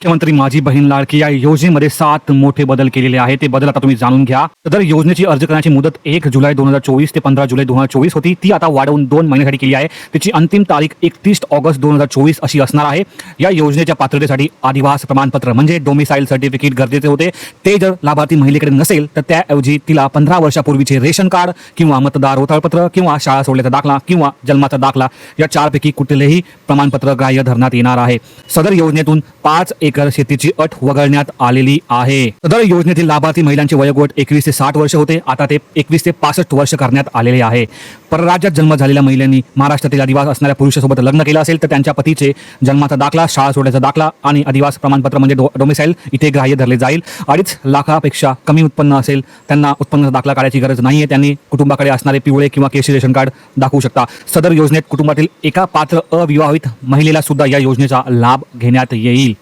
मुख्यमंत्री माझी बहीण लाडकी या योजनेमध्ये 7 मोठे बदल केलेले आहेत. ते बदल आता तुम्ही जाणून घ्या. सदर योजनेची अर्ज करण्याची मुदत 1 जुलै 2024 ते 15 जुलै 2024 होती. ती आता वाढवून 2 महिन्यासाठी केली आहे. त्याची अंतिम तारीख 31 ऑगस्ट 2024 अशी असणार आहे. या योजनेच्या पात्रतेसाठी आदिवास प्रमाणपत्र म्हणजे डोमिसाईल सर्टिफिकेट गरजेचे होते. ते जर लाभार्थी महिलेकडे नसेल तर त्याऐवजी तिला 15 वर्षापूर्वीचे रेशन कार्ड किंवा मतदार ओळखपत्र किंवा शाळा सोडल्याचा दाखला किंवा जन्माचा दाखला या 4 पैकी कुठलेही प्रमाणपत्र ग्राह्य धरण्यात येणार आहे. सदर योजनेतून 5 एकर शेतीची अट वगळण्यात आलेली आहे. सदर योजनेतील लाभार्थी महिलांचे वयोगट 21 ते 60 वर्ष होते. आता ते 21 ते 65 वर्ष करण्यात आलेले आहे. परराज्यात जन्म झालेल्या महिलांनी महाराष्ट्रातील आदिवासी असणाऱ्या पुरुषासोबत लग्न केलं असेल तर त्यांच्या पतीचे जन्माचा दाखला, शाळा सोडल्याचा दाखला आणि आदिवासी प्रमाणपत्र म्हणजे डोमिसाईल इथे ग्राह्य धरले जाईल. 2.5 लाखापेक्षा कमी उत्पन्न असेल त्यांना उत्पन्नाचा दाखला काढायची गरज नाहीये. त्यांनी कुटुंबाकडे असणारे पिवळे किंवा केशरी रेशन कार्ड दाखवू शकता. सदर योजनेत कुटुंबातील एका पात्र अविवाहित महिलेला सुद्धा या योजनेचा लाभ घेण्यात येईल.